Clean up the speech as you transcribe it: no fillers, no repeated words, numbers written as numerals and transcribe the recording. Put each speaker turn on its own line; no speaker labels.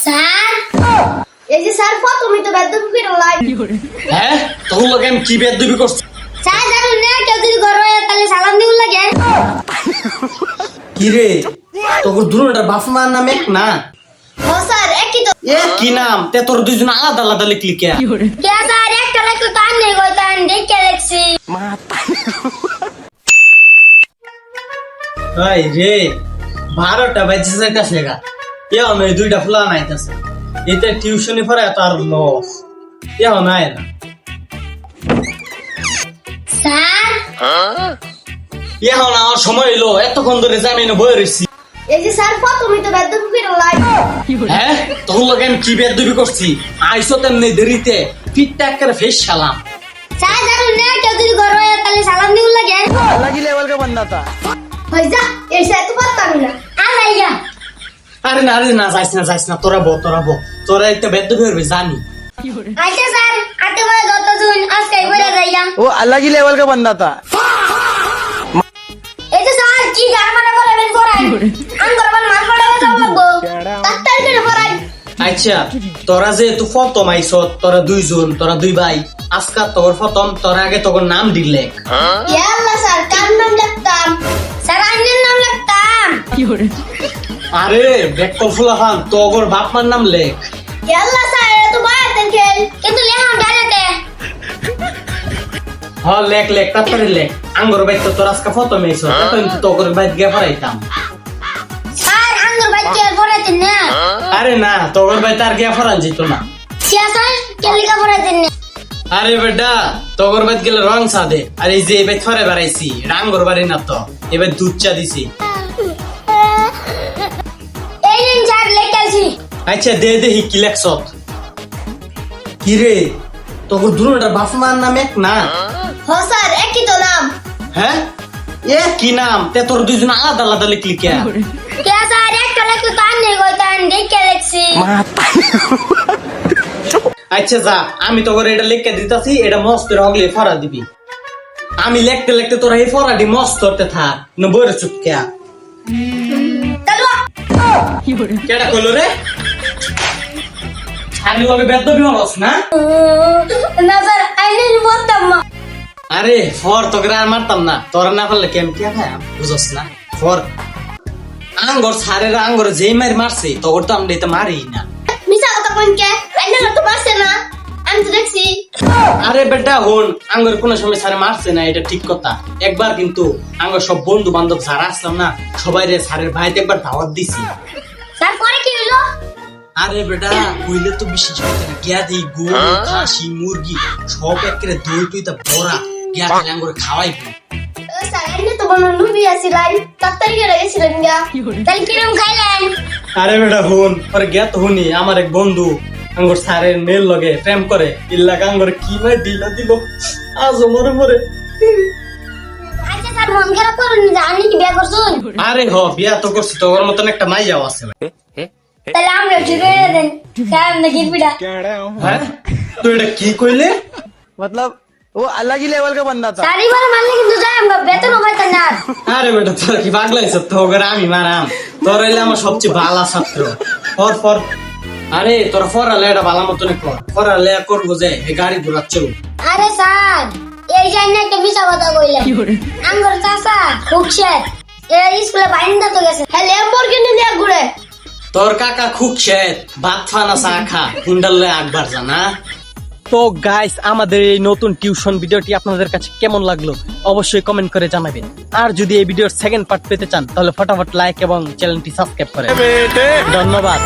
Sir এই যে sir তুমি তো বেদবি করে লাই
হ্যাঁ তোর লগে আমি কি বেদবি করছি?
স্যার জানেন না কেউ যদি ঘর হয় তাহলে সালাম দিউল লাগে
কি রে তোর দুটোটার বাপ মার নাম এক না?
ও স্যার একই তো
এ কি নাম তে তোর দুইজন আলাদা আলাদা লিখলি কে?
কে স্যার একটা লাগতো তার নেই গো তার দেখে লেখছি
ভাই রে 12টা বাজে যাইতাছে গা এ আমি দুইটা ফুলা নাইতাছে এতে টিউশনি পড়া তার লস এ নাই না
স্যার
এখন আমার সময় এলো এতক্ষণ ধরে জামিনে বয়ে রয়েছি।
এই যে স্যার তুমি তো বেদবি করে লাই
হ্যাঁ তোর লগে আমি কি বেদবি করছি? আইসো তেমনি দেরিতে পিঠটা করে ফেস সালাম।
স্যার জানেন না কেউ যদি ঘর হয় তাহলে সালাম দিউল লাগে
अलग ही लेवल का बंदा था।
হই যা এই স্যার তো পারতাম না আলাইয়া
আরে না যাইস না তোরা তোরা একটা বেদবি করবি জানি।
আচ্ছা স্যার আতে বলে যত জন আজকে বলে যাইয়া
वो अलग ही लेवल का बंदा था।
এই যে স্যার কি গান মানে বলেন করাই আন করবেন মাল পড়াবে সব লাগবো তাড়াতাড়ি করে পড়াই
আচ্ছা তোরা যে তুই প্রথম আইস তোরা দুইজন তোরা দুই ভাই আজকা তোর প্রথম তোরা আগে তোর নাম দিলে
ইয়াল্লা স্যার কার নাম লিখতাম স্যার আইনের নাম লিখতাম
আরে বেকল ফুলা খান তোর বাপ মার নাম লেখ।
ইয়াল্লা স্যার এটা তো বায়াতেন খেল কিন্তু লেখাম ডাইরেক্টে
হ লেখ তারপরে লেখ আঙ্গর বাইক তো তোর আজকা প্রথম আইস তখন তোর বাইক গিয়ে পড়াইতাম।
স্যার আঙ্গুর বাচ্চা পড়াতেন না
আরে না তোর বাই তার গিয়া ফরান যেত না।
স্যার কে লেখা পড়াতেন না
আরে বেটা তোর বাই গেলে রং সাদে আর এই যে এবার ফরে বেড়াইছি রাঙ্গর বাড়ি না তো এবার দুধ চা দিছি।
এই নিন স্যার লেখাছি
আচ্ছা দে কি লেখছ? কি রে তোর দুটোটার বাপ মার নাম এক না?
হ স্যার একই তো নাম
হ্যাঁ এ কি নাম তে তোর দুইজন আলাদা আলাদা লিখলি কে?
কে স্যার একটা লাগতো তার নেই গো তার দেখে লেখছি
আচ্ছা যা আমি তোর এটা লিখে দিতাছি এটা মস্ত রগলে ফরা দিবি। আমি লিখতে তোরা এই ফরাডি মস্ত করতে থাক না বইরে চুপ কে?
চলো
কেডা কইলো রে? আমি লগে বেদবি হলস না?
না স্যার আইনের বলতাম না
আরে ফর তোকে আর মারতাম না তোর না করলে কেম কে ভাই বুঝছ না ফর আঙ্গর সারের আঙ্গর যেই মারছে তোর তো আমরা এটা মারি না।
মিছা কথা কোন কে আইনের তো পারছে না আমি তো দেখছি
আরে বেটা হন আঙ্গর কোন সময় সারে মারছে না এটা ঠিক কথা। একবার কিন্তু আঙ্গর সব বন্ধু বান্ধব যারা আসলাম না সবাই রে সারের ভাইতে একবার দাওয়াত দিছি।
স্যার পরে কি হলো
আরে বেটা কইলে তো বিশ্বাস করতে না গিয়া দিই গরু খাসি মুরগি সব একেবারে দই টই তা ভরা গিয়া খেলে আঙ্গরে খাওয়াইবো।
স্যার আইনে তো বড় লুবি আসিলাই তাড়াতাড়ি করে গেছিলেন গা তাহলে কিরম খাইলেন
আরে বেটা হন পরে গিয়া তো হুনি আমার এক বন্ধু আঙ্গর সারের মেল লগে প্রেম করে ইল্লা আঙ্গর কি ভাই দিল আজ মরে
আচ্ছা স্যার মন খারাপ করুন জানি কি বিয়ে করছুন
আরে হ বিয়া তো করছি তোর মতন একটা মাইয়াও আছে।
তাহলে আমরা ঠিক করে দেন স্যার নাকি পিড়া
হ্যাঁ তুই এটা কি কইলে?
मतलब वो अलग ही लेवल का बंदा था।
স্যার এবার মানলে কিন্তু যাই আমরা বেতন পাইতাম না
আরে বেটা তোর কি পাগলাইছ তোর আমি মারাম তোর হইলে আমার সবচেয়ে ভালো ছাত্র ফর আরে তোর ফরালে এটা ভালো মতন কর ফরালে করবো যে এই গাড়ি ঘোরাচ্ছ।
আরে স্যার এই জন্য একটা মিছা কথা কইলাম আঙ্গুর চাচা খুকছে এই স্কুলে বাইন্দা তো গেছে হ্যাঁ ল্যাম্বরগিনি নিয়ে ঘুরে
তোর কাকা খুব খেত ভাত ফানা চা খা হুন্ডালে আকবার জানা। তো গাইস আমাদের এই নতুন টিউশন ভিডিওটি আপনাদের কাছে কেমন লাগলো অবশ্যই কমেন্ট করে জানাবেন। আর যদি এই ভিডিওর সেকেন্ড পার্ট পেতে চান তাহলে ফটাফট লাইক এবং চ্যানেলটি সাবস্ক্রাইব করেন। ধন্যবাদ।